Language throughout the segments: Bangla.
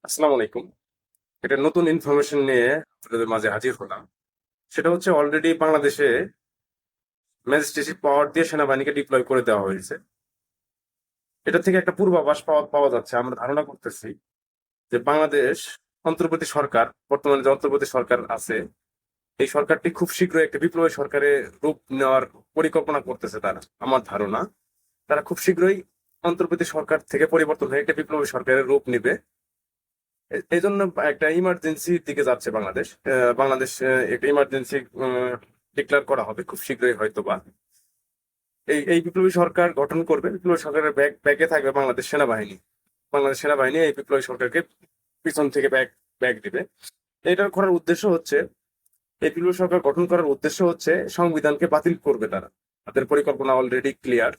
আসসালামু আলাইকুম। একটা নতুন ইনফরমেশন নিয়ে আপনাদের মাঝে হাজির হলাম। সেটা হচ্ছে অলরেডি বাংলাদেশে ম্যাজিস্ট্রেসি পাওয়ার দিয়ে সেনাবাহিনীকে ডিপ্লয় করে দেওয়া হয়েছে। এটা থেকে একটা পূর্বাভাস পাওয়া পাওয়া যাচ্ছে। আমরা ধারণা করতেছি যে বাংলাদেশ অন্তর্বর্তী সরকার, বর্তমানে যে অন্তর্বর্তী সরকার আছে, এই সরকারটি খুব শীঘ্রই একটা বিপ্লবী সরকারের রূপ নেওয়ার পরিকল্পনা করতেছে তারা। আমার ধারণা তারা খুব শীঘ্রই অন্তর্বর্তী সরকার থেকে পরিবর্তন হয়ে একটা বিপ্লবী সরকারের রূপ নিবে। এই জন্য একটা ইমার্জেন্সির দিকে যাচ্ছে বাংলাদেশ। বাংলাদেশ একটা ইমার্জেন্সি ডিক্লেয়ার করা হবে খুব শীঘ্রই হয়তো বা। এই বিপ্লবী সরকার গঠন করবে, বিপ্লবী সরকারের ব্যাগে থাকবে বাংলাদেশ সেনাবাহিনী। বাংলাদেশ সেনাবাহিনী এই বিপ্লবী সরকারকে পিছন থেকে ব্যাগ দিবে। এটার করার উদ্দেশ্য হচ্ছে, এই বিপ্লবী সরকার গঠন করার উদ্দেশ্য হচ্ছে সংবিধানকে বাতিল করবে তারা। তাদের পরিকল্পনা অলরেডি ক্লিয়ার।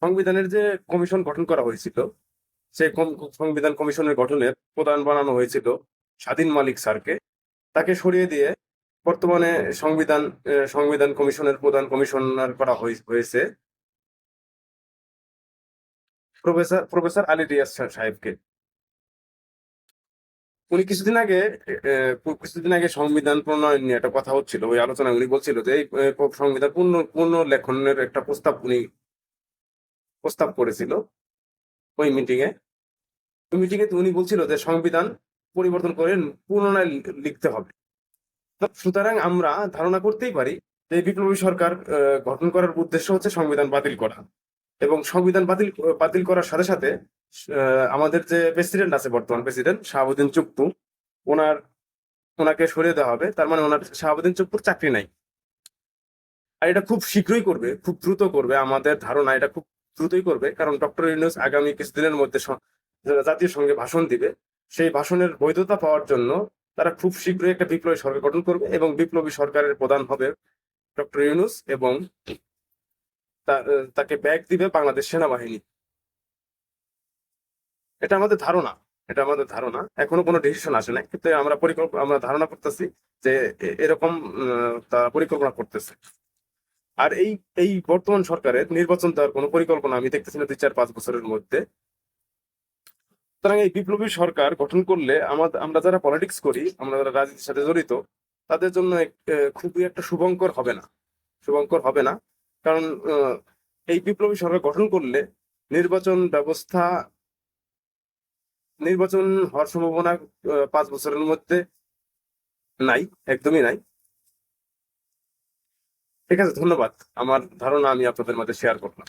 সংবিধানের যে কমিশন গঠন করা হয়েছিল, সেই সংবিধান কমিশনের গঠনের প্রধান বানানো হয়েছিল স্বাধীন মালিক স্যারকে। তাকে সরিয়ে দিয়ে বর্তমানে সংবিধান সংবিধান কমিশনের প্রধান কমিশনার করা হয়েছে প্রফেসর আলী রিয়াজ সাহেবকে। উনি কিছুদিন আগে সংবিধান প্রণয়ন নিয়ে একটা কথা হচ্ছিল, ওই আলোচনা উনি বলছিল যে এই সংবিধান পূর্ণ লেখনের একটা প্রস্তাব উনি প্রস্তাব করেছিল ওই মিটিং এ। ওই মিটিং এ উনি বলছিল যে সংবিধান পরিবর্তন করে পুনরায় লিখতে হবে। সুতরাং আমরা ধারণা করতেই পারি যে এই বিপ্লবী সরকার গঠন করার উদ্দেশ্য হচ্ছে সংবিধান বাতিল করা। এবং সংবিধান বাতিল করার সাথে সাথে আমাদের যে প্রেসিডেন্ট আছে, বর্তমান প্রেসিডেন্ট শাহাবুদ্দিন চুপ্পু, ওনার ওনাকে সরিয়ে দেওয়া হবে। তার মানে ওনার শাহাবুদ্দিন চুপ্পুর চাকরি নাই। আর এটা খুব শীঘ্রই করবে, খুব দ্রুত করবে। আমাদের ধারণা এটা খুব দ্রুতই করবে, কারণ ডক্টর ইউনূস আগামী কিছুদিনের মধ্যে জাতীয় সঙ্গে ভাষণ দিবে। সেই ভাষণের বৈধতা পাওয়ার জন্য তারা খুব শীঘ্রই একটা বিপ্লবী সরকার গঠন করবে, এবং বিপ্লবী সরকারের প্রধান হবে ডক্টর ইউনূস, এবং তাকে ব্যাগ দিবে বাংলাদেশ সেনাবাহিনী। এটা আমাদের ধারণা। এখনো কোনো ডিসিশন আসে নাই, কিন্তু আমরা ধারণা করতেছি যে এরকম তারা পরিকল্পনা করতেছে। আর এই এই বর্তমান সরকারের নির্বাচন দেওয়ার কোনো পরিকল্পনা আমি দেখতেছি না 2-4-5 বছরের মধ্যে। সুতরাং এই বিপ্লবী সরকার গঠন করলে আমরা যারা পলিটিক্স করি, আমরা যারা রাজনীতির সাথে জড়িত, তাদের জন্য খুবই একটা শুভঙ্কর হবে না। কারণ এই বিপ্লবী সরকার গঠন করলে নির্বাচন ব্যবস্থা নির্বাচন হওয়ার সম্ভাবনা 5 বছরের মধ্যে নাই, একদমই নাই। ঠিক আছে, ধন্যবাদ। আমার ধারণা আমি আপনাদের মধ্যে শেয়ার করলাম।